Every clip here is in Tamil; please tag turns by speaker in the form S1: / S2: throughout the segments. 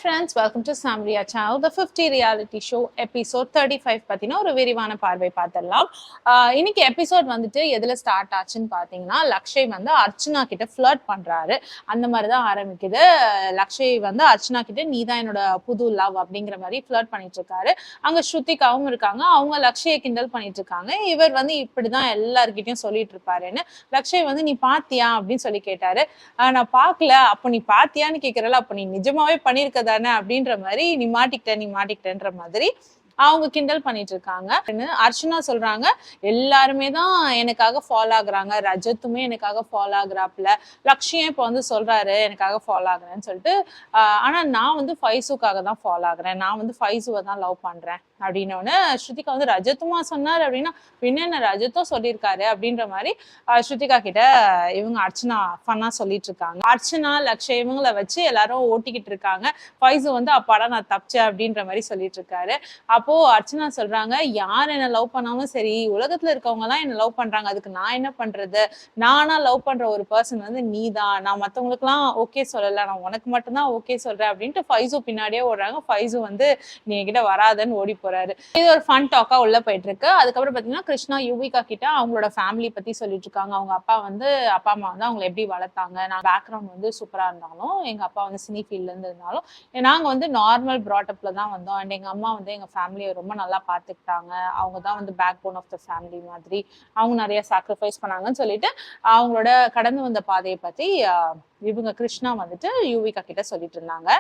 S1: friends, welcome to Samria channel. The 50 reality show episode 35 பத்தின ஒரு விரிவான பார்வை பார்த்துடலாம். இன்னைக்கு எபிசோட் வந்துட்டு எதுல ஸ்டார்ட் ஆச்சுன்னு பாத்தீங்கன்னா, லக்ஷய் வந்து அர்ச்சனா கிட்ட ஃபிளர்ட் பண்றாரு. அந்த மாதிரிதான் ஆரம்பிக்குது. லக்ஷய் வந்து அர்ச்சனா கிட்ட நீதான் என்னோட புது லவ் அப்படிங்கிற மாதிரி ஃபிளர்ட் பண்ணிட்டு இருக்காரு. அங்க ஸ்ருதிகாவும் இருக்காங்க. அவங்க லக்ஷயை கிண்டல் பண்ணிட்டு இருக்காங்க. இவர் வந்து இப்படிதான் எல்லார்கிட்டயும் சொல்லிட்டு இருப்பாருன்னு லக்ஷய் வந்து நீ பாத்தியா அப்படின்னு சொல்லி கேட்டாரு. நான் பாக்கல. அப்ப நீ பாத்தியான்னு கேக்குறல, அப்ப நீ நிஜமாவே பண்ணிருக்க தானே அப்படின்ற மாதிரி நீ மாட்டிக்கிட்டேன்ற மாதிரி அவங்க கிண்டல் பண்ணிட்டு இருக்காங்க. அர்ச்சனா சொல்றாங்க எல்லாருமே தான் எனக்காக ஃபாலோ ஆகுறாங்க, ரஜத்துமே எனக்காக ஃபாலோ ஆகுறாப்புல, லக்ஷ்யம் இப்ப வந்து சொல்றாரு எனக்காக ஃபாலோ ஆகுறேன்னு சொல்லிட்டு. ஆனா நான் வந்து ஃபைசுக்காக தான் ஃபாலோ ஆகுறேன், நான் வந்து ஃபைசுவை தான் லவ் பண்றேன் அப்படின்னோடனே ஸ்ருதிகா வந்து ரஜத்துமா சொன்னாரு அப்படின்னா பின்ன ரஜத்தும் சொல்லியிருக்காரு அப்படின்ற மாதிரி ஸ்ருதிகா கிட்ட இவங்க அர்ச்சனா ஃபன்னா சொல்லிட்டு இருக்காங்க. அர்ச்சனா லக்ஷய் இவங்களை வச்சு எல்லாரும் ஓட்டிக்கிட்டு இருக்காங்க. ஃபைசு வந்து அப்பாடா நான் தப்பிச்சேன் அப்படின்ற மாதிரி சொல்லிட்டு இருக்காரு. அப்போ அர்ச்சனா சொல்றாங்க யார் என்ன லவ் பண்ணாலும் சரி, உலகத்துல இருக்கவங்க எல்லாம் என்ன லவ் பண்றாங்க, அதுக்கு நான் என்ன பண்றது, நானா லவ் பண்ற ஒரு பர்சன் வந்து நீ தான், நான் மத்தவங்களுக்கு எல்லாம் ஓகே சொல்லல, நான் உனக்கு மட்டும்தான் ஓகே சொல்றேன் அப்படின்ட்டு ஃபைசு பின்னாடியே ஓடுறாங்க. ஃபைசு வந்து நீ என்கிட்ட வராதன்னு ஓடி போறாரு. இது ஒரு ஃபன் டாக்கா உள்ள போயிட்டு இருக்கு. அதுக்கப்புறம் பாத்தீங்கன்னா கிருஷ்ணா யுவிகா கிட்ட அவங்களோட ஃபேமிலி பத்தி சொல்லிட்டு இருக்காங்க. அவங்க அப்பா அம்மா வந்து அவங்களை எப்படி வளர்த்தாங்க, நான் பேக்ரவுண்ட் வந்து சூப்பரா இருந்தாலும், எங்க அப்பா வந்து சினி ஃபீல்ட்ல இருந்து இருந்தாலும் நாங்க வந்து நார்மல் ப்ராட்டப்ல தான் வந்தோம். அண்ட் எங்க அம்மா வந்து எங்க ஃபேமிலியை ரொம்ப நல்லா பாத்துக்கிட்டாங்க, அவங்க தான் வந்து backbone of the family மாதிரி, அவங்க நிறைய சாக்ரிஃபைஸ் பண்ணாங்கன்னு சொல்லிட்டு அவங்களோட கடந்து வந்த பாதையை பத்தி இவங்க கிருஷ்ணா வந்துட்டு யுவிகா கிட்ட சொல்லிட்டு இருந்தாங்க.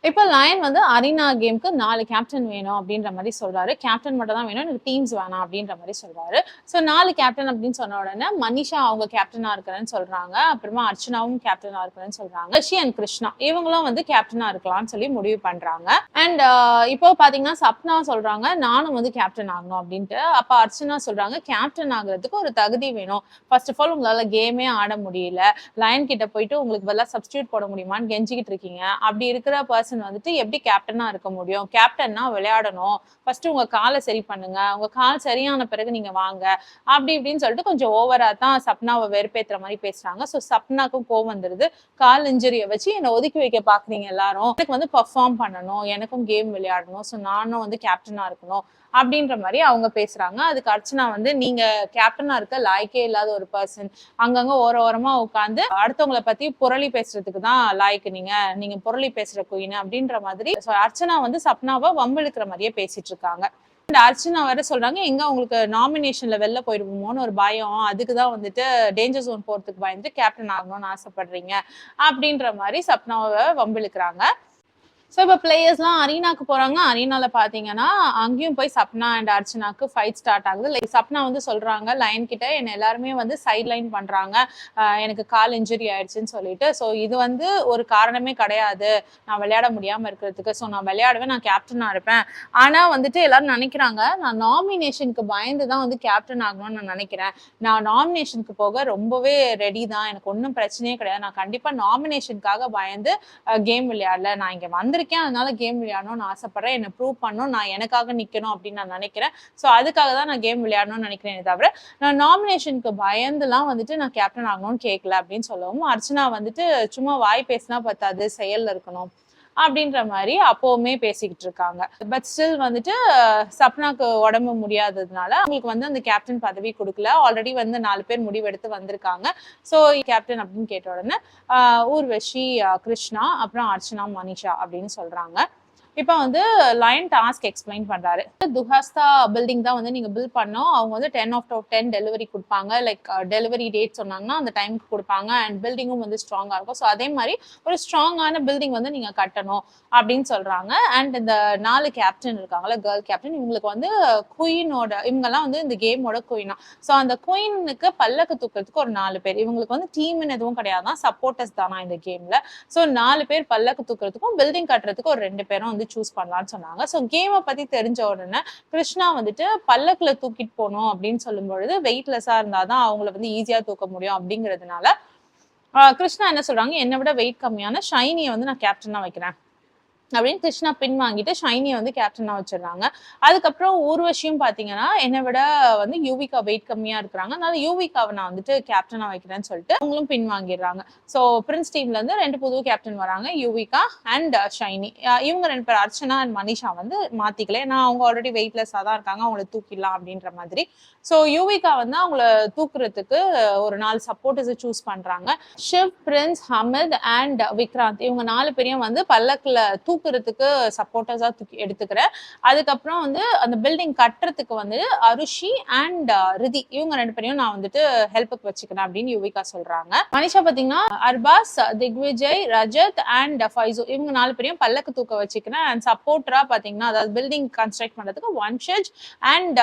S1: இப்ப லயன் வந்து அரினா கேம்க்கு 4 கேப்டன் வேணும் அப்படின்ற மாதிரி சொல்றாரு. கேப்டன் மட்டும் தான் வேணும், எனக்கு டீம்ஸ் வேணாம் அப்படின்ற மாதிரி சொல்றாரு. சோ 4 கேப்டன் அப்படின்னு சொன்ன உடனே மனிஷா அவங்க கேப்டனா இருக்கிறேன்னு சொல்றாங்க. அப்புறமா அர்ச்சனாவும் கேப்டனா இருக்கிறேன்னு சொல்றாங்க. ரிஷி அண்ட் கிருஷ்ணா இவங்களும் வந்து கேப்டனா இருக்கலாம்னு சொல்லி முடிவு பண்றாங்க. அண்ட் இப்போ பாத்தீங்கன்னா சப்னா சொல்றாங்க நானும் வந்து கேப்டன் ஆகணும் அப்படின்ட்டு. அப்ப அர்ச்சனா சொல்றாங்க கேப்டன் ஆகுறதுக்கு ஒரு தகுதி வேணும். ஃபர்ஸ்ட் ஆஃப் ஆல் உங்களால கேமே ஆட முடியல, லயன் கிட்ட போயிட்டு உங்களுக்கு பதிலா சப்ஸ்டியூட் போட முடியுமான்னு கெஞ்சிக்கிட்டு இருக்கீங்க. அப்படி இருக்கிற பர்சன் வந்துட்டு எப்படி கேப்டனா இருக்க முடியும்? கேப்டன்னா விளையாடணும், ஃபர்ஸ்ட் உங்க காலை சரி பண்ணுங்க, உங்க கால் சரியான பிறகு நீங்க வாங்க அப்படி இப்படின்னு சொல்லிட்டு கொஞ்சம் ஓவரா தான் சப்னாவை வெறுப்பேத்துற மாதிரி பேசுறாங்க. ஸோ சப்னாக்கும் கோவம் வந்துருது. கால் இன்ஜுரியை வச்சு என்னை ஒதுக்கி வைக்க பாக்குறீங்க எல்லாரும், எனக்கு வந்து பர்ஃபார்ம் பண்ணணும், எனக்கும் கேம் விளையாடணும், ஸோ நானும் வந்து கேப்டனா இருக்கணும் அப்படின்ற மாதிரி அவங்க பேசுறாங்க. அதுக்கு அர்ச்சனா வந்து நீங்க கேப்டனா இருக்க லாய்க்கே இல்லாத ஒரு பர்சன், அங்கங்க ஓரமா உட்காந்து அடுத்தவங்களை பத்தி புரளி பேசுறதுக்கு தான் லாய்க்கு, நீங்க புரளி பேசுற குயின் அப்படின்ற மாதிரி அர்ச்சனா வந்து சப்னாவை வம்பிழுக்கிற மாதிரியே பேசிட்டு இருக்காங்க. அர்ச்சனா வேற சொல்றாங்க எங்க உங்களுக்கு நாமினேஷன்ல வெளில போயிடுவோமோன்னு ஒரு பயம், அதுக்குதான் வந்துட்டு டேஞ்சர் ஜோன் போறதுக்கு பயந்து கேப்டன் ஆகணும்னு ஆசைப்படுறீங்க அப்படின்ற மாதிரி சப்னாவை வம்பிழுக்கிறாங்க. ஸோ இப்போ பிளேயர்ஸ்லாம் அரீனாக்கு போறாங்க. அரீனால பாத்தீங்கன்னா அங்கேயும் போய் சப்னா அண்ட் அர்ச்சனாக்கு ஃபைட் ஸ்டார்ட் ஆகுது. லைக் சப்னா வந்து சொல்றாங்க லயன் கிட்ட என்ன எல்லாருமே வந்து சைட் லைன் பண்றாங்க, எனக்கு கால் இன்ஜுரி ஆயிடுச்சுன்னு சொல்லிட்டு. ஸோ இது வந்து ஒரு காரணமே கிடையாது நான் விளையாட முடியாம இருக்கிறதுக்கு. ஸோ நான் விளையாடுவேன், நான் கேப்டனா இருப்பேன். ஆனா வந்துட்டு எல்லாரும் நினைக்கிறாங்க நான் நாமினேஷனுக்கு பயந்து தான் வந்து கேப்டன் ஆகணும்னு நான் நினைக்கிறேன். நான் நாமினேஷனுக்கு போக ரொம்பவே ரெடி தான், எனக்கு ஒன்றும் பிரச்சனையே கிடையாது, நான் கண்டிப்பா நாமினேஷனுக்காக பயந்து கேம் விளையாடல, நான் இங்க வந்து அதனால கேம் விளையாடணும்னு ஆசைப்படுறேன், என்ன ப்ரூவ் பண்ணணும், நான் எனக்காக நிக்கணும் அப்படின்னு நான் நினைக்கிறேன். சோ அதுக்காக தான் நான் கேம் விளையாடணும்னு நினைக்கிறேன், தவிர நான் நாமினேஷனுக்கு பயந்துலாம் வந்துட்டு நான் கேப்டன் ஆகணும்னு கேட்கல அப்படின்னு சொல்லவும் அர்ச்சனா வந்துட்டு சும்மா வாய் பேசினா பத்தாது செயல்ல இருக்கணும் அப்படின்ற மாதிரி அப்பவுமே பேசிக்கிட்டு இருக்காங்க. பட் ஸ்டில் வந்துட்டு சப்னாக்கு உடம்பு முடியாததுனால அவங்களுக்கு வந்து அந்த கேப்டன் பதவி கொடுக்கல. ஆல்ரெடி வந்து 4 பேர் முடிவெடுத்து வந்திருக்காங்க. ஸோ கேப்டன் அப்படின்னு கேட்ட உடனே ஊர்வஷி, கிருஷ்ணா, அப்புறம் அர்ச்சனா, மனிஷா அப்படின்னு சொல்றாங்க. இப்போ வந்து லயன் டாஸ்க் எக்ஸ்பிளைன் பண்றாரு. துஹாஸ்தா பில்டிங் தான் வந்து நீங்க பில் பண்ணோம், அவங்க வந்து 10/10 டெலிவரி கொடுப்பாங்க. லைக் டெலிவரி டேட் சொன்னாங்கன்னா அந்த டைமுக்கு கொடுப்பாங்க. அண்ட் பில்டிங்கும் வந்து ஸ்ட்ராங்கா இருக்கும். ஸோ அதே மாதிரி ஒரு ஸ்ட்ராங்கான பில்டிங் வந்து நீங்க கட்டணும் அப்படின்னு சொல்றாங்க. அண்ட் இந்த 4 கேப்டன் இருக்காங்கல்ல, கேர்ள் கேப்டன், இவங்களுக்கு வந்து குயினோட, இவங்கெல்லாம் வந்து இந்த கேமோட குயினா. ஸோ அந்த குயினுக்கு பல்லக்கு தூக்கிறதுக்கு ஒரு 4 பேர், இவங்களுக்கு வந்து டீம்னு எதுவும் கிடையாதான், சப்போர்ட்டர்ஸ் தானா இந்த கேம்ல. ஸோ 4 பேர் பல்லக்கு தூக்கிறதுக்கும் பில்டிங் கட்டுறதுக்கும் ஒரு 2 பேரும் வந்து சூஸ் பண்ணலாம்னு சொன்னாங்க. சோ கேமை பத்தி தெரிஞ்ச உடனே கிருஷ்ணா வந்துட்டு பல்லக்குல தூக்கிட்டு போகணும் அப்படின்னு சொல்லும் பொழுது வெயிட்லெஸ்ஸா இருந்தாதான் அவங்கள வந்து ஈஸியா தூக்க முடியும் அப்படிங்கிறதுனால கிருஷ்ணா என்ன சொல்றாங்க, என்னை விட வெயிட் கம்மியான ஷைனியை வந்து நான் கேப்டனா வைக்கிறேன் அப்படின்னு கிருஷ்ணா பின் வாங்கிட்டு ஷைனியை வந்து கேப்டனா வச்சிடுறாங்க. அதுக்கப்புறம் ஊர்வஷியும் பாத்தீங்கன்னா என்னை விட வந்து யூவிகா வெயிட் கம்மியா இருக்கிறாங்க, அதனால யூவிகாவை நான் வந்துட்டு கேப்டனா வைக்கிறேன்னு சொல்லிட்டு அவங்களும் பின் வாங்கிடுறாங்க. ஸோ பிரின்ஸ் டீம்ல இருந்து 2 புது கேப்டன் வராங்க, யூவிகா அண்ட் ஷைனி. இவங்க 2 பேர் அர்ச்சனா அண்ட் மனிஷா வந்து மாத்திக்கல, ஏன்னா அவங்க ஆல்ரெடி வெயிட்லெஸ்ஸா தான் இருக்காங்க, அவங்களை தூக்கிடலாம் அப்படின்ற மாதிரி. ஸோ யூவிகா வந்து அவங்கள தூக்குறதுக்கு ஒரு 4 சப்போர்ட்டர்ஸை சூஸ் பண்றாங்க. ஷிவ், பிரின்ஸ், ஹமித் அண்ட் விக்ராந்த் இவங்க 4 பேரையும் வந்து பல்லக்குல தூக்குறதுக்கு சப்போர்ட்டர்ஸா எடுத்துக்கிறேன். அதுக்கப்புறம் வந்து அந்த பில்டிங் கட்டுறதுக்கு வந்து அருஷி அண்ட் ரிதி இவங்க 2 பேரையும் நான் வந்துட்டு ஹெல்ப்புக்கு வச்சுக்கிறேன் அப்படின்னு யுவிகா சொல்றாங்க. மனிஷா பாத்தீங்கன்னா அர்பாஸ், திக்விஜய், ரஜத் அண்ட் ஃபைசு இவங்க 4 பேரையும் பல்லக்கு தூக்க வச்சுக்கிறேன். அண்ட் சப்போர்ட்டரா பாத்தீங்கன்னா அதாவது பில்டிங் கன்ஸ்ட்ரக்ட் பண்றதுக்கு வன்ஷஜ் அண்ட்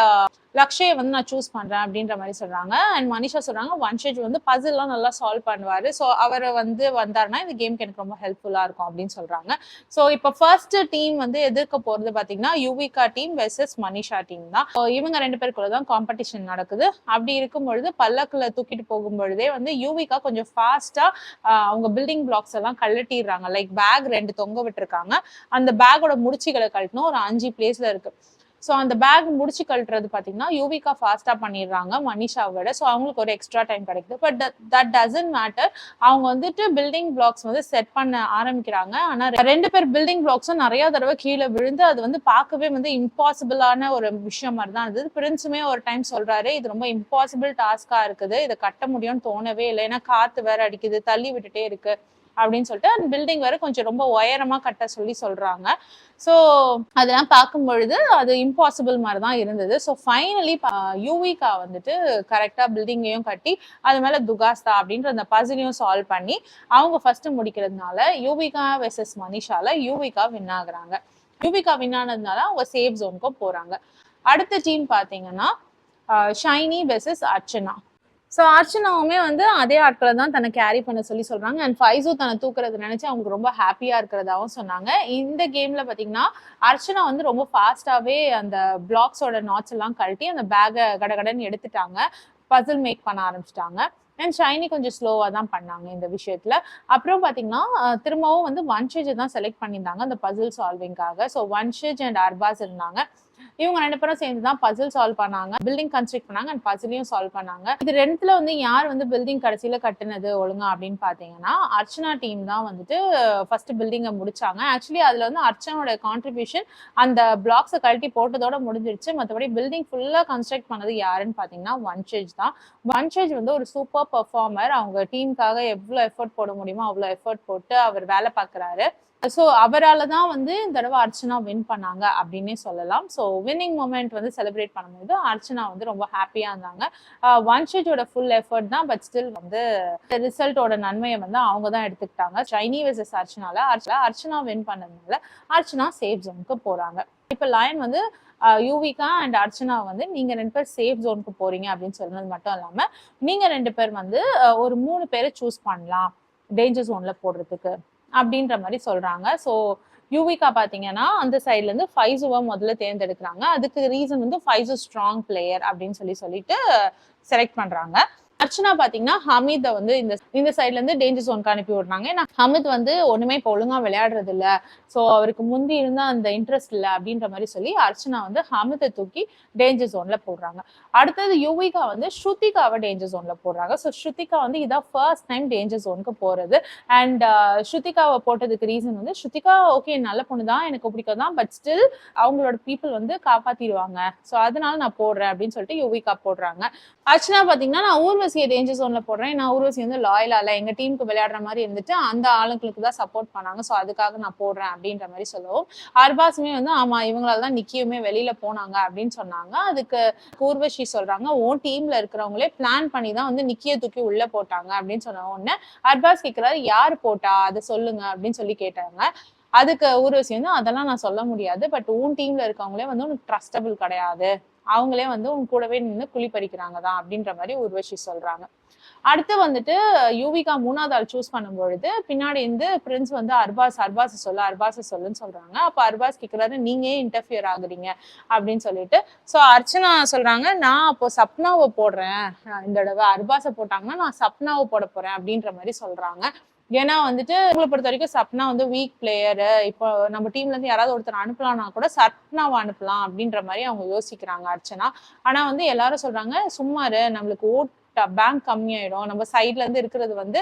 S1: லக்ஷயை வந்து நான் சூஸ் பண்றேன் அப்படின்ற மாதிரி சொல்றாங்க. அண்ட் மனிஷா சொல்றாங்க வன்ஷஜ் வந்து பசில் எல்லாம் நல்லா சால்வ் பண்ணுவாரு, ஸோ அவரை வந்து வந்தாருன்னா இந்த கேம்க்கு எனக்கு ரொம்ப ஹெல்ப்ஃபுல்லா இருக்கும் அப்படின்னு சொல்றாங்க. ஸோ இப்போ ஃபர்ஸ்ட் டீம் வந்து எதிர்க்க போறது பாத்தீங்கன்னா Yuvika team versus Manisha team தான். இவங்க 2 பேருக்குள்ள தான் காம்படிஷன் நடக்குது. அப்படி இருக்கும் பொழுது பல்லக்குல தூக்கிட்டு போகும் பொழுதே வந்து யுவிகா கொஞ்சம் ஃபாஸ்டா அவங்க பில்டிங் பிளாக்ஸ் எல்லாம் கழட்டிடுறாங்க. லைக் பேக் 2 தொங்க விட்டுருக்காங்க, அந்த பேக்கோட முடிச்சுகளை கழட்டணும், ஒரு 5 பிளேஸ்ல இருக்கு. ஸோ அந்த பேக் முடிச்சு கழட்டுறது பார்த்தீங்கன்னா யூவிகா ஃபாஸ்ட்டாக பண்ணிடுறாங்க மனிஷாவை விட. ஸோ அவங்களுக்கு ஒரு எக்ஸ்ட்ரா டைம் கிடைக்குது. But that doesn't matter. அவங்க வந்துட்டு பில்டிங் பிளாக்ஸ் வந்து செட் பண்ண ஆரம்பிக்கிறாங்க. ஆனால் 2 பேர் பில்டிங் பிளாக்ஸும் நிறைய தடவை கீழே விழுந்து அது வந்து பார்க்கவே வந்து இம்பாசிபிளான ஒரு விஷயம் மாதிரி தான் இருந்தது. பிரின்ஸுமே ஒரு டைம் சொல்றாரு, இது ரொம்ப இம்பாசிபிள் டாஸ்கா இருக்குது, இதை கட்ட முடியும்னு தோணவே இல்லை, ஏன்னா காத்து வேற அடிக்குது, தள்ளி விட்டுட்டே இருக்கு அப்படின்னு சொல்லிட்டு அந்த பில்டிங் வேற கொஞ்சம் ரொம்ப உயரமா கட்ட சொல்றாங்க. ஸோ அதெல்லாம் பார்க்கும் பொழுது அது இம்பாசிபிள் மாதிரி தான் இருந்தது. ஸோ ஃபைனலி யூவிகா வந்துட்டு கரெக்டா பில்டிங்கையும் கட்டி அது மேல துகாஸ்தா அப்படின்ற அந்த பசிலையும் சால்வ் பண்ணி அவங்க ஃபர்ஸ்ட் முடிக்கிறதுனால யூவிகா வெர்சஸ் மனிஷால யூவிகா வின் ஆகுறாங்க. யூவிகா வின் ஆனதுனால அவங்க சேஃப் ஜோனுக்கும் போறாங்க. அடுத்த டீம் பாத்தீங்கன்னா ஷைனி வெர்சஸ் அர்ச்சனா. ஸோ அர்ச்சனாவுமே வந்து அதே ஆட்களை தான் தன்னை கேரி பண்ண சொல்றாங்க. அண்ட் ஃபைசு தன்னை தூக்குறது நினைச்சு அவங்க ரொம்ப ஹாப்பியா இருக்கிறதாவும் சொன்னாங்க. இந்த கேம்ல பாத்தீங்கன்னா அர்ச்சனா வந்து ரொம்ப ஃபாஸ்டாவே அந்த பிளாக்ஸோட நாட்ஸ் எல்லாம் கழட்டி அந்த பேக்கை கடகடன்னு எடுத்துட்டாங்க, பசில் மேக் பண்ண ஆரம்பிச்சிட்டாங்க. அண்ட் ஷைனி கொஞ்சம் ஸ்லோவா தான் பண்ணாங்க இந்த விஷயத்துல. அப்புறம் பாத்தீங்கன்னா திரும்பவும் வந்து வன்ஷேஜ் தான் செலக்ட் பண்ணியிருந்தாங்க அந்த பசில் சால்விங்காக. ஸோ வன்ஷேஜ் அண்ட் அர்பாஸ் இருந்தாங்க. இவங்க 2 பேரும் சேர்ந்து தான் பசில் சால்வ் பண்ணாங்க, பில்டிங் கன்ஸ்ட்ரக்ட் பண்ணாங்க அண்ட் பசிலையும் சால்வ் பண்ணாங்க. இது 2த்துல வந்து யார் வந்து பில்டிங் கடைசியில கட்டுனது ஒழுங்கா அப்படின்னு பாத்தீங்கன்னா அர்ச்சனா டீம் தான் வந்துட்டு ஃபர்ஸ்ட் பில்டிங்கை முடிச்சாங்க. ஆக்சுவலி அதுல வந்து அர்ச்சனோட கான்ட்ரிபியூஷன் அந்த பிளாக்ஸை கழட்டி போட்டதோட முடிஞ்சிருச்சு. மற்றபடி பில்டிங் ஃபுல்லா கன்ஸ்ட்ரக்ட் பண்ணது யாருன்னு பாத்தீங்கன்னா வன்ஷேஜ் தான். வன்ஷேஜ் வந்து ஒரு சூப்பர் பெர்ஃபார்மர். அவங்க டீமுக்காக எவ்வளவு எஃபர்ட் போட முடியுமோ அவ்வளவு எஃபர்ட் போட்டு அவர் வேலை பார்க்குறாரு. ஸோ அவரால் தான் வந்து இந்த தடவை அர்ச்சனா வின் பண்ணாங்க அப்படின்னே சொல்லலாம். ஸோ வின்னிங் மொமெண்ட் வந்து செலிப்ரேட் பண்ணும்போது அர்ச்சனா வந்து ரொம்ப ஹாப்பியாக இருந்தாங்க. வன்ஷேஜோட ஃபுல் எஃபர்ட் தான், பட் ஸ்டில் வந்து ரிசல்ட்டோட நன்மையை வந்து அவங்க தான் எடுத்துக்கிட்டாங்க. ஷைனி வெர்சஸ் அர்ச்சனால அர்ச்சனா வின் பண்ணதுனால அர்ச்சனா சேஃப் ஜோனுக்கு போறாங்க. இப்போ லயன் வந்து யூவிகா அண்ட் அர்ச்சனா வந்து நீங்க 2 பேர் சேஃப் ஜோனுக்கு போறீங்க அப்படின்னு சொன்னது மட்டும் இல்லாம நீங்க 2 பேர் வந்து ஒரு 3 பேரை சூஸ் பண்ணலாம் டேஞ்சர் ஜோன்ல போடுறதுக்கு அப்படின்ற மாதிரி சொல்றாங்க. ஸோ யூவிகா பாத்தீங்கன்னா அந்த சைட்ல இருந்து ஃபைசுவை முதல்ல தேர்ந்தெடுக்கிறாங்க. அதுக்கு ரீசன் வந்து ஃபைசு ஸ்ட்ராங் பிளேயர் அப்படின்னு சொல்லிட்டு செலக்ட் பண்றாங்க. அர்ச்சனா பாத்தீங்கன்னா ஹமீதை வந்து இந்த சைட்ல இருந்து டேஞ்சர் ஜோனுக்கு அனுப்பி விடுறாங்க. ஏன்னா ஹமீத் வந்து ஒண்ணுமே இப்போ ஒழுங்கா விளையாடுறது இல்ல, ஸோ அவருக்கு முந்தி இருந்தா அந்த இன்ட்ரெஸ்ட் இல்லை அப்படின்ற மாதிரி சொல்லி அர்ச்சனா வந்து ஹமீதை தூக்கி டேஞ்சர் ஜோன்ல போடுறாங்க. அடுத்தது யுவிகா வந்து ஸ்ருதிகாவை டேஞ்சர் ஜோன்ல போடுறாங்க. ஸோ ஸ்ருதிகா வந்து இதான் ஃபர்ஸ்ட் டைம் டேஞ்சர் ஜோனுக்கு போறது. அண்ட் ஸ்ருதிகாவை போட்டதுக்கு ரீசன் வந்து ஸ்ருதிகா ஓகே நல்ல பொண்ணு தான், எனக்கு பிடிக்கும் தான், பட் ஸ்டில் அவங்களோட பீப்புள் வந்து காப்பாத்திடுவாங்க, ஸோ அதனால நான் போடுறேன் அப்படின்னு சொல்லிட்டு யுவிகா போடுறாங்க. அர்ச்சனா பாத்தீங்கன்னா நான் ஊர்வசியை டேஞ்சர் ஜோன்ல போடுறேன், நான் ஊர்வசி வந்து லாயலா இல்ல, எங்க டீமுக்கு விளையாடுற மாதிரி இருந்துட்டு அந்த ஆளுங்களுக்கு தான் சப்போர்ட் பண்ணாங்க, ஸோ அதுக்காக நான் போடுறேன் அப்படின்ற மாதிரி சொல்லவும் அர்பாஸுமே வந்து ஆமா இவங்களால தான் நிக்கியுமே வெளியில போனாங்க அப்படின்னு சொன்னாங்க. அதுக்கு ஊர்வசி சொல்றாங்க உன் டீம்ல இருக்கிறவங்களே பிளான் பண்ணி தான் வந்து நிக்கிய தூக்கி உள்ள போட்டாங்க அப்படின்னு சொன்ன உடனே அர்பாஸ் கேட்கிறாரு யாரு போட்டா அதை சொல்லுங்க அப்படின்னு சொல்லி கேட்டாங்க. அதுக்கு ஊர்வசி வந்து அதெல்லாம் நான் சொல்ல முடியாது, பட் உன் டீம்ல இருக்கவங்களே வந்து உனக்கு ட்ரஸ்டபிள் கிடையாது, அவங்களே வந்து உன் கூடவே நின்று குழி பறிக்கிறாங்க தான் அப்படின்ற மாதிரி ஊர்வசி சொல்றாங்க. அடுத்து வந்துட்டு யூவிகா 3வது ஆள் சூஸ் பண்ணும்பொழுது பின்னாடி இருந்து பிரின்ஸ் வந்து அர்பாஸ் சொல்லுன்னு சொல்றாங்க. அப்ப அர்பாஸ் கேட்கிறாரு நீங்க ஏன் இன்டர்ஃபியர் ஆகுறீங்க அப்படின்னு சொல்லிட்டு. ஸோ அர்ச்சனா சொல்றாங்க நான் அப்போ சப்னாவை போடுறேன், இந்த தடவை அர்பாஸை போட்டாங்கன்னா நான் சப்னாவை போட போறேன் அப்படின்ற மாதிரி சொல்றாங்க. ஏன்னா வந்துட்டு உங்களை பொறுத்த வரைக்கும் சப்னா வந்து வீக் பிளேயரு, இப்போ நம்ம டீம்ல இருந்து யாராவது ஒருத்தர் அனுப்பலாம்னா கூட சப்னாவை அனுப்பலாம் அப்படின்ற மாதிரி அவங்க யோசிக்கிறாங்க அர்ச்சனா. ஆனா வந்து எல்லாரும் சொல்றாங்க சும்மாரு நம்மளுக்கு பேங்க் கம்மியாயிடும், நம்ம சைட்ல இருந்து இருக்கிறது வந்து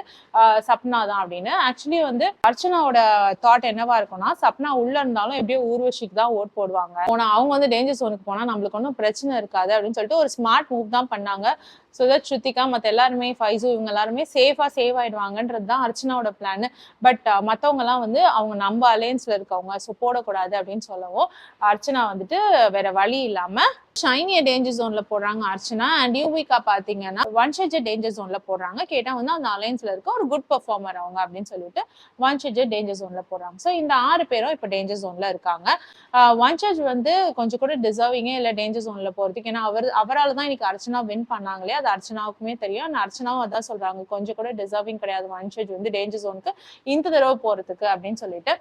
S1: சப்னா தான் அப்படின்னு. ஆக்சுவலி வந்து அர்ச்சனாவோட தாட் என்னவா இருக்கும்னா, சப்னா உள்ள இருந்தாலும் எப்படியோ ஊர்வஷிக்கு தான் ஓட் போடுவாங்க, போனா அவங்க வந்து டேஞ்சர் ஜோனுக்கு போனா நம்மளுக்கு ஒன்றும் பிரச்சனை இருக்காது அப்படின்னு சொல்லிட்டு ஒரு ஸ்மார்ட் மூவ் தான் பண்ணாங்க. ஸோ தட் ஸ்ருதிகா மற்ற எல்லாருமே ஃபைசு இவங்க எல்லாருமே சேவ் ஆயிடுவாங்கன்றது தான் அர்ச்சனாவோட பிளான். பட் மற்றவங்க எல்லாம் வந்து அவங்க நம்ம அலையன்ஸ்ல இருக்கவங்க, ஸோ போடக்கூடாது அப்படின்னு சொல்லவும் அர்ச்சனா வந்துட்டு வேற வழி இல்லாம ஷைனிய டேஞ்சர் ஜோன்ல போடுறாங்க அர்ச்சனா. அண்ட் யூவிகா பாத்தீங்கன்னா வன்ஷஜ டேஞ்சர் ஜோன்ல போடுறாங்க. கேட்டா வந்து அந்த அலையன்ஸ்ல இருக்க ஒரு குட் பெர்ஃபார்மர் அவங்க அப்படின்னு சொல்லிட்டு வன்ஷஜ டேஞ்சர் ஜோன்ல போடுறாங்க. ஸோ இந்த 6 பேரும் இப்ப டேஞ்சர் ஜோன்ல இருக்காங்க. வன்ஷஜ் வந்து கொஞ்சம் கூட டிசர்விங்கே இல்லை டேஞ்சர் ஜோன்ல போறதுக்கு. ஏன்னா அவரால் தான் இன்னைக்கு அர்ச்சனா வின் பண்ணாங்களே, அது அர்ச்சனாவுக்குமே தெரியும். அண்ட் அர்ச்சனாவும் அதான் சொல்றாங்க, கொஞ்சம் கூட டிசர்விங் கிடையாது வன்ஷஜ் வந்து டேஞ்சர் ஜோனுக்கு இந்த தடவை போறதுக்கு அப்படின்னு சொல்லிட்டு.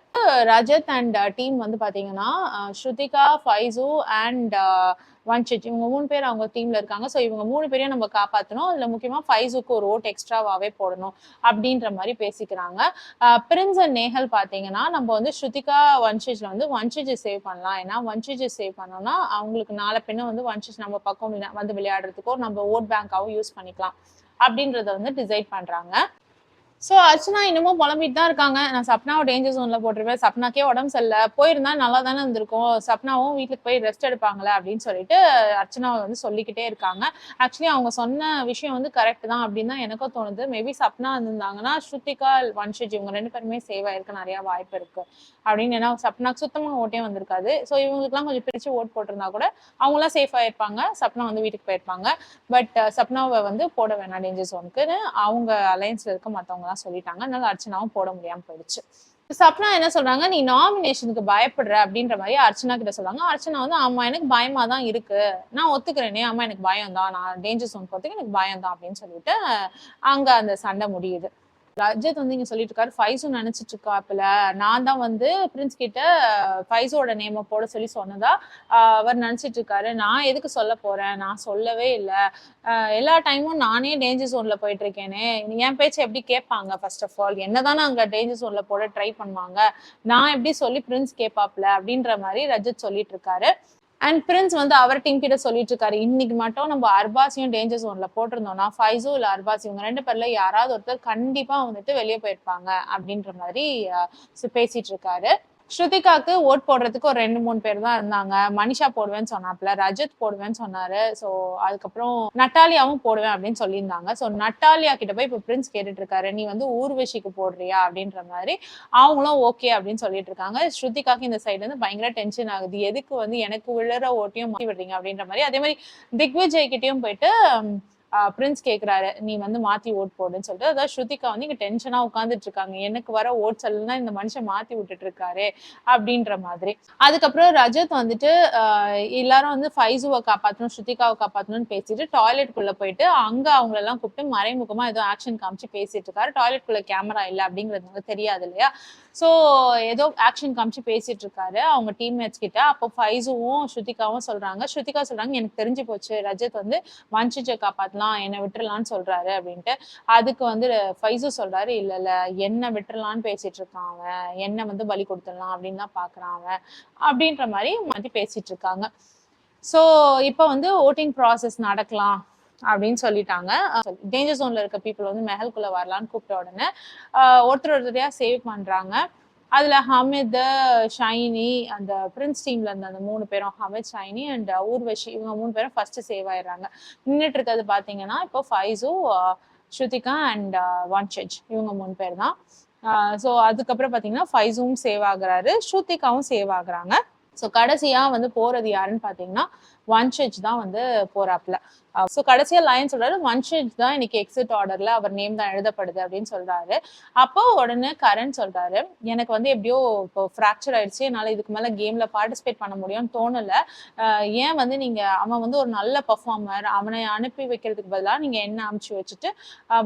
S1: ரஜத் அண்ட் டீம் வந்து பாத்தீங்கன்னா ஸ்ருதிகா, ஃபைசு அண்ட் வன்ஷஜ் இவங்க 3 பேர் அவங்க டீம்ல இருக்காங்க. ஸோ இவங்க 3 பேரையும் நம்ம காப்பாற்றணும். அதுல முக்கியமா ஃபைசுக்கு ஒரு ஓட் எக்ஸ்ட்ராவாவே போடணும் அப்படின்ற மாதிரி பேசிக்கிறாங்க. பிரின்ஸ் அண்ட் நேஹல் பாத்தீங்கன்னா நம்ம வந்து ஸ்ருதிகா வன்ஷஜ்ல வந்து வன்ஷஜ் சேவ் பண்ணலாம். ஏன்னா வன்ஷஜ் சேவ் பண்ணோம்னா அவங்களுக்கு நாளை பின்ன வந்து வன்ஷஜ் நம்ம பக்கம் வந்து விளையாடுறதுக்கோ நம்ம ஓட் பேங்காவும் யூஸ் பண்ணிக்கலாம் அப்படின்றத வந்து டிசைட் பண்றாங்க. ஸோ அர்ச்சனா இன்னமும் புலம்பிட்டு தான் இருக்காங்க. நான் சப்னாவை டேஞ்சர் ஜோன்ல போட்டிருப்பேன், சப்னாக்கே உடம்பு சரியில்லை, போயிருந்தா நல்லா தானே இருந்திருக்கும், சப்னாவும் வீட்டுக்கு போய் ரெஸ்ட் எடுப்பாங்களே அப்படின்னு சொல்லிட்டு அர்ச்சனாவை வந்து சொல்லிக்கிட்டே இருக்காங்க. ஆக்சுவலி அவங்க சொன்ன விஷயம் வந்து கரெக்ட் தான் அப்படின்னு தான் எனக்கும் தோணுது. மேபி சப்னா இருந்திருந்தாங்கன்னா ஸ்ருதிகா, வன்ஷஜ் இவங்க 2 பேருமே சேவ் ஆயிருக்க நிறைய வாய்ப்பு இருக்கு அப்படின்னு. ஏன்னா சப்னாக்கு சுத்தமா ஓட்டே வந்திருக்காது. ஸோ இவங்களுக்குலாம் கொஞ்சம் பிரிச்சு ஓட் போட்டிருந்தா கூட அவங்களாம் சேஃப் ஆயிருப்பாங்க, சப்னா வந்து வீட்டுக்கு போயிருப்பாங்க. பட் சப்னாவை வந்து போட வேணாம் டேஞ்சர் ஜோனுக்குன்னு அவங்க அலையன்ஸ்ல இருக்க மற்றவங்க தான் சொல்லிட்டாங்க. அதனால அர்ச்சனாவும் போட முடியாம போயிடுச்சு. சப்னா என்ன சொல்றாங்க, நீ நாமினேஷனுக்கு பயப்படுற அப்படின்ற மாதிரி அர்ச்சனா கிட்ட சொல்றாங்க. அர்ச்சனா வந்து ஆமா எனக்கு பயமா தான் இருக்கு, நான் ஒத்துக்கிறேனே, ஆமா எனக்கு பயம் தான், நான் டேஞ்சர் ஜோன் போறதுக்கு எனக்கு பயம் தான் அப்படின்னு சொல்லிட்டு அங்க அந்த சண்டை முடியுது. ரஜத் வந்து இங்க சொல்லிட்டு இருக்காரு, ஃபைஸும் நினைச்சிட்டு இருக்காப்புல நான் தான் வந்து பிரின்ஸ் கிட்ட ஃபைஸோட நேம போட சொல்லி சொன்னதா அவர் நினைச்சிட்டு இருக்காரு. நான் எதுக்கு சொல்ல போறேன், நான் சொல்லவே இல்லை. எல்லா டைமும் நானே டேஞ்சர் ஜோன்ல போயிட்டு இருக்கேனே, என் பேச்சை எப்படி கேட்பாங்க? ஃபர்ஸ்ட் ஆஃப் ஆல் என்னதானே அங்க டேஞ்சர் ஜோன்ல போட ட்ரை பண்ணுவாங்க, நான் எப்படி சொல்லி பிரின்ஸ் கேட்பாப்ல அப்படின்ற மாதிரி ரஜத் சொல்லிட்டு இருக்காரு. அண்ட் பிரின்ஸ் வந்து அவர் டீம் கிட்ட சொல்லிட்டு இருக்காரு, இன்னைக்கு மட்டும் நம்ம அர்பாஸையும் டேஞ்சர் ஜோன்ல போட்டிருந்தோம்னா ஃபைஸோ இல்ல அர்பாஸ் இவங்க 2 பேர்ல யாராவது ஒருத்தர் கண்டிப்பா வந்துட்டு வெளியே போயிருப்பாங்க அப்படின்ற மாதிரி பேசிட்டு இருக்காரு. ஸ்ருதிகாக்கு ஓட் போடுறதுக்கு ஒரு 2-3 பேர் தான் இருந்தாங்க. மனிஷா போடுவேன்னு சொன்னாப்ல, ரஜத் போடுவேன்னு சொன்னாரு. ஸோ அதுக்கப்புறம் நட்டாலியாவும் போடுவேன் அப்படின்னு சொல்லியிருந்தாங்க. ஸோ நட்டாலியா கிட்ட போய் இப்போ பிரின்ஸ் கேட்டுட்டு இருக்காரு, நீ வந்து ஊர்வஷிக்கு போடுறியா அப்படின்ற மாதிரி. அவங்களும் ஓகே அப்படின்னு சொல்லிட்டு இருக்காங்க. ஸ்ருதிகாக்கு இந்த சைடு வந்து பயங்கர டென்ஷன் ஆகுது, எதுக்கு வந்து எனக்கு விழுற ஓட்டையும் மாற்றி விடுறீங்க அப்படின்ற மாதிரி. அதே மாதிரி திக்விஜய் கிட்டயும் போயிட்டு பிரின்ஸ் கேட்கிறாரு, நீ வந்து மாத்தி ஓட் போடுன்னு சொல்லிட்டு. அதாவது ஸ்ருதிகா வந்து இங்க டென்ஷனா உட்காந்துட்டு இருக்காங்க, எனக்கு வர ஓட்ஸ் எல்லாம் இந்த மனுஷன் மாத்தி விட்டுட்டு இருக்காரு அப்படின்ற மாதிரி. அதுக்கப்புறம் ரஜத் வந்துட்டு எல்லாரும் வந்து ஃபைசுவை காப்பாற்றணும் ஸ்ருதிகாவை காப்பாற்றணும்னு பேசிட்டு டாய்லெட்குள்ள போயிட்டு அங்க அவங்கள எல்லாம் கூப்பிட்டு மறைமுகமா ஏதோ ஆக்ஷன் காமிச்சு பேசிட்டு இருக்காரு. டாய்லெட்குள்ள கேமரா இல்லை அப்படிங்கிறது தெரியாது இல்லையா. ஸோ ஏதோ ஆக்ஷன் காமிச்சு பேசிட்டு இருக்காரு அவங்க டீம்மேட்ஸ் கிட்ட. அப்போ ஃபைசுவும் ஸ்ருதிகாவும் சொல்றாங்க, ஸ்ருதிகா சொல்றாங்க எனக்கு தெரிஞ்சு போச்சு, ரஜத் வந்து வன்ஷிஜை காப்பாத்தலாம், என்னை விட்டுறலான்னு சொல்றாரு அப்படின்ட்டு. அதுக்கு வந்து ஃபைசு சொல்றாரு, இல்ல இல்ல என்ன விட்டுறலான்னு பேசிட்டு இருக்கான் அவன், என்ன வந்து பலி கொடுத்துடலாம் அப்படின்னு தான் பாக்குறான் அவன் அப்படின்ற மாதிரி மாத்தி பேசிட்டு இருக்காங்க. ஸோ இப்போ வந்து ஓட்டிங் ப்ராசஸ் நடக்கலாம் அப்படின்னு சொல்லிட்டாங்க. டேஞ்சர் ஜோன்ல இருக்க பீப்புள் வந்து மெஹல்குள்ள வரலான்னு கூப்பிட்ட உடனே ஒருத்தரையா சேவ் பண்றாங்க. அதுல ஹமித், ஷைனி, அந்த பிரின்ஸ் டீம்ல இருந்த அந்த 3 பேரும், ஹமித், ஷைனி அண்ட் ஊர்வஷி இவங்க 3 பேரும் ஃபர்ஸ்ட் சேவ் ஆயிடுறாங்க. நின்றுட்டு இருக்கிறது பாத்தீங்கன்னா இப்போ ஃபைசு, ஸ்ருதிகா அண்ட் வன்ஷஜ் இவங்க 3 பேர் தான். ஸோ அதுக்கப்புறம் பாத்தீங்கன்னா ஃபைசுவும் சேவ் ஆகுறாரு, ஸ்ருதிகாவும் சேவ் ஆகுறாங்க. ஸோ கடைசியா வந்து போறது யாருன்னு பாத்தீங்கன்னா வன்ஷஜ் தான் வந்து போறாப்ல. ஸோ கடைசியா லைன் சொல்றாரு, வன்ஷஜ் தான் இன்னைக்கு எக்ஸிட் ஆர்டர்ல அவர் நேம் தான் எழுதப்படுது அப்படின்னு சொல்றாரு. அப்போ உடனே கரண் சொல்றாரு, எனக்கு வந்து எப்படியோ இப்போ ஃப்ராக்சர் ஆயிடுச்சு, என்னால இதுக்கு மேல கேம்ல பார்ட்டிசிபேட் பண்ண முடியும்னு தோணல. ஏன் வந்து நீங்க அவன் வந்து ஒரு நல்ல பர்ஃபார்மர், அவனை அனுப்பி வைக்கிறதுக்கு பதிலாக நீங்க என்ன அனுப்பிச்சு வச்சுட்டு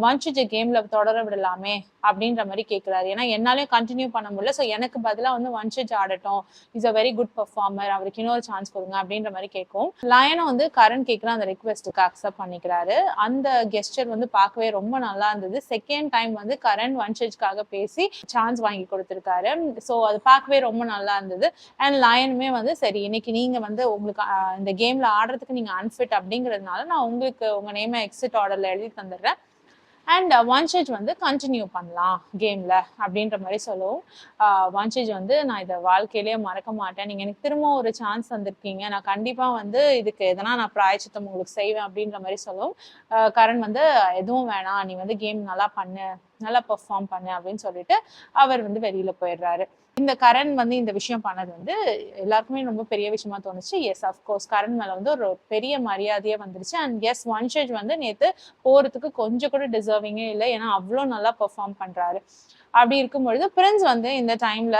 S1: வன்ஷஜை கேம்ல தொடர விடலாமே அப்படின்ற மாதிரி கேட்கிறாரு. ஏன்னா என்னாலையும் கண்டினியூ பண்ண முடியல, ஸோ எனக்கு பதிலாக வந்து வன்ஷஜ் ஆடட்டும், is a very good performer, அவருக்கு இன்னொரு சான்ஸ் கொடுங்க அப்படின்ற மாதிரி கேட்கும். லயனும் வந்து கரண் கேட்குற அந்த ரிக்வெஸ்ட்டுக்கு அக்செப்ட் பண்ணிக்கிறாரு. அந்த கெஸ்டர் வந்து பார்க்கவே ரொம்ப நல்லா இருந்தது. செகண்ட் டைம் வந்து கரண் வன்ஷேஜ்காக பேசி சான்ஸ் வாங்கி கொடுத்துருக்காரு. ஸோ அது பார்க்கவே ரொம்ப நல்லா இருந்தது. அண்ட் லயனுமே வந்து சரி இன்னைக்கு நீங்க வந்து உங்களுக்கு இந்த கேம்ல ஆடுறதுக்கு நீங்க அன்ஃபிட் அப்படிங்கிறதுனால நான் உங்களுக்கு உங்க நேமை எக்ஸிட் ஆர்டர்ல எழுதி தந்துடுறேன். அண்ட் வன்ஷேஜ் வந்து கண்டினியூ பண்ணலாம் கேம்ல அப்படின்ற மாதிரி சொல்லவும் வன்ஷேஜ் வந்து நான் இதை வாழ்க்கையிலேயே மறக்க மாட்டேன். நீங்க எனக்கு திரும்ப ஒரு சான்ஸ் தந்திருக்கீங்க, நான் கண்டிப்பா வந்து இதுக்கு எதனா நான் பிராயச்சித்தம் உங்களுக்கு செய்வேன் அப்படின்ற மாதிரி சொல்லவும் கரண் வந்து எதுவும் வேணாம், நீ வந்து கேம் நல்லா பண்ணு, நல்லா பெர்ஃபார்ம் பண்ணு அப்படின்னு சொல்லிட்டு அவர் வந்து வெளியில போயிடுறாரு. இந்த கரண் வந்து இந்த விஷயம் பண்ணது வந்து எல்லாருக்குமே ரொம்ப பெரிய விஷயமா தோணுச்சு. எஸ் அஃப்கோர்ஸ் கரண் மேல வந்து ஒரு பெரிய மரியாதையே வந்துருச்சு. அண்ட் எஸ் வன்ஷேஜ் வந்து நேத்து போறதுக்கு கொஞ்சம் கூட டிசர்விங்கே இல்லை, ஏன்னா அவ்வளோ நல்லா பெர்ஃபார்ம் பண்றாரு. அப்படி இருக்கும் பொழுது பிரின்ஸ் வந்து இந்த டைம்ல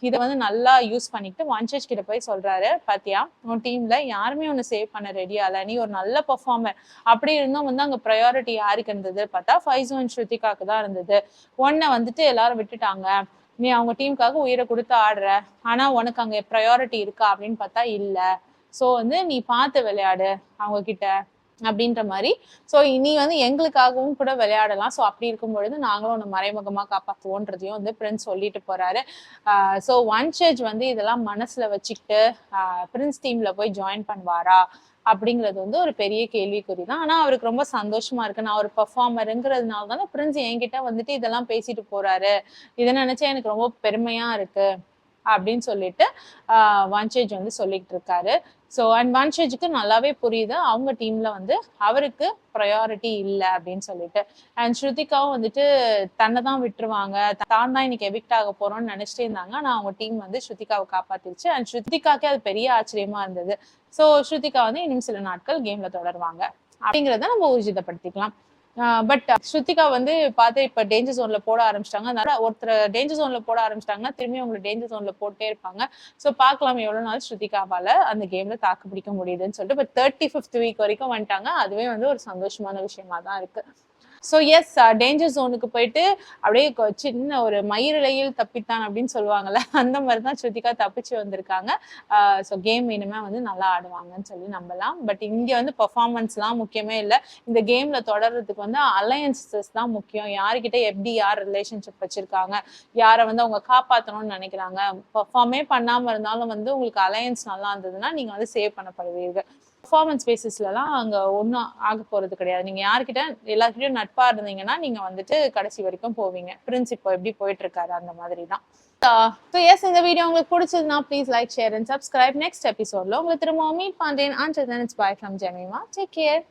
S1: இதை வந்து நல்லா யூஸ் பண்ணிட்டு வன்ஷேஜ் கிட்ட போய் சொல்றாரு, பாத்தியா உன் டீம்ல யாருமே ஒன்னு சேவ் பண்ண ரெடியா இல்ல, நீ ஒரு நல்ல பெர்ஃபார்மர், அப்படி இருந்தும் வந்து அங்க ப்ரையாரிட்டி யாருக்கு இருந்தது பார்த்தா ஃபைசு அண்ட் ஸ்ருதிகாக்கு தான் இருந்தது. உன்னை வந்துட்டு எல்லாரும் விட்டுட்டாங்க, நீ அவங்க டீமுக்காக உயிரை கொடுத்து ஆடுற, ஆனா உனக்கு அங்க ப்ரையாரிட்டி இருக்கா அப்படின்னு பார்த்தா இல்ல. ஸோ வந்து நீ பார்த்து விளையாடு அவங்க கிட்ட அப்படின்ற மாதிரி. ஸோ நீ வந்து எங்களுக்காகவும் கூட விளையாடலாம், ஸோ அப்படி இருக்கும் பொழுது நாங்களும் ஒன்று மறைமுகமா காப்பாற்றுவோன்றதையும் வந்து பிரின்ஸ் சொல்லிட்டு போறாரு. ஸோ வன்ஷேஜ் வந்து இதெல்லாம் மனசுல வச்சுக்கிட்டு பிரின்ஸ் டீம்ல போய் ஜாயின் பண்ணுவாரா அப்படிங்கிறது வந்து ஒரு பெரிய கேள்விக்குறி தான். ஆனா அவருக்கு ரொம்ப சந்தோஷமா இருக்கு, நான் ஒரு பெர்ஃபார்மருங்கிறதுனால தானே பிரின்ஸ் என்கிட்ட வந்துட்டு இதெல்லாம் பேசிட்டு போறாரு, இதை நினைச்சா எனக்கு ரொம்ப பெருமையா இருக்கு அப்படின்னு சொல்லிட்டு வன்ஷேஜ் வந்து சொல்லிட்டு இருக்காரு. ஸோ அண்ட் வன்ஷேஜுக்கு நல்லாவே புரியுது அவங்க டீம்ல வந்து அவருக்கு ப்ரையாரிட்டி இல்லை அப்படின்னு சொல்லிட்டு. அண்ட் ஸ்ருதிகாவும் வந்துட்டு தன்னை தான் விட்டுருவாங்க, தான் தான் இன்னைக்கு எவிக்ட் ஆக போறோம்னு நினைச்சிட்டே இருந்தாங்க. ஆனா அவங்க டீம் வந்து ஸ்ருதிகாவை காப்பாத்திருச்சு. அண்ட் ஸ்ருதிகாக்கே அது பெரிய ஆச்சரியமா இருந்தது. ஸோ ஸ்ருதிகா வந்து இன்னும் சில நாட்கள் கேம்ல தொடருவாங்க அப்படிங்கிறத நம்ம ஊர்ஜிதப்படுத்திக்கலாம். பட் ஸ்ருதிகா வந்து பார்த்து இப்ப டேஞ்சர் ஜோன்ல போட ஆரம்பிச்சிட்டாங்க. அதனால ஒருத்தர் டேஞ்சர் ஜோன்ல போட ஆரம்பிச்சிட்டாங்கன்னா திரும்பி அவங்க டேஞ்சர் ஜோன்ல போட்டே இருப்பாங்க. ஸோ பார்க்கலாம் எவ்வளவு நாள் ஸ்ருதிகாவால அந்த கேம்ல தாக்கு பிடிக்க முடியுதுன்னு சொல்லிட்டு. இப்போ 35th வீக் வரைக்கும் வந்துட்டாங்க, அதுவே வந்து ஒரு சந்தோஷமான விஷயமா தான் இருக்கு. ஸோ எஸ் டேஞ்சர் ஜோனுக்கு போயிட்டு அப்படியே சின்ன ஒரு மயிரிழையில் தப்பித்தான் அப்படின்னு சொல்லுவாங்கல்ல, அந்த மாதிரி தான் ஸ்ருதிகா தப்பிச்சு வந்திருக்காங்க. ஸோ கேம் இனிமே வந்து நல்லா ஆடுவாங்கன்னு சொல்லி நம்பலாம். பட் இங்க வந்து பெர்ஃபார்மன்ஸ்லாம் முக்கியமே இல்லை, இந்த கேம்ல தொடர்றதுக்கு வந்து அலையன்சஸ் தான் முக்கியம். யாருக்கிட்ட எப்படி யார் ரிலேஷன்ஷிப் வச்சிருக்காங்க, யாரை வந்து அவங்க காப்பாற்றணும்னு நினைக்கிறாங்க. பெர்ஃபார்மே பண்ணாம இருந்தாலும் வந்து உங்களுக்கு அலையன்ஸ் நல்லா இருந்ததுன்னா நீங்க வந்து சேவ் பண்ணப்படுவீர்கள். பெர்ஃபார்மன்ஸ் பேசிஸ்லாம் அங்கே ஒன்றும் ஆக போகிறது கிடையாது. நீங்கள் யார்கிட்ட எல்லாருக்கிட்டையும் நட்பாக இருந்தீங்கன்னா நீங்கள் வந்துட்டு கடைசி வரைக்கும் போவீங்க. பிரின்ஸ் இப்போ எப்படி போயிட்டு இருக்காரு அந்த மாதிரி தான். ஸோ எஸ் இந்த வீடியோ உங்களுக்கு பிடிச்சதுன்னா please like, share and subscribe. Next எபிசோட்ல உங்களுக்கு திரும்ப மீட் பண்றேன். Until then, it's bye from Jemima. Take care.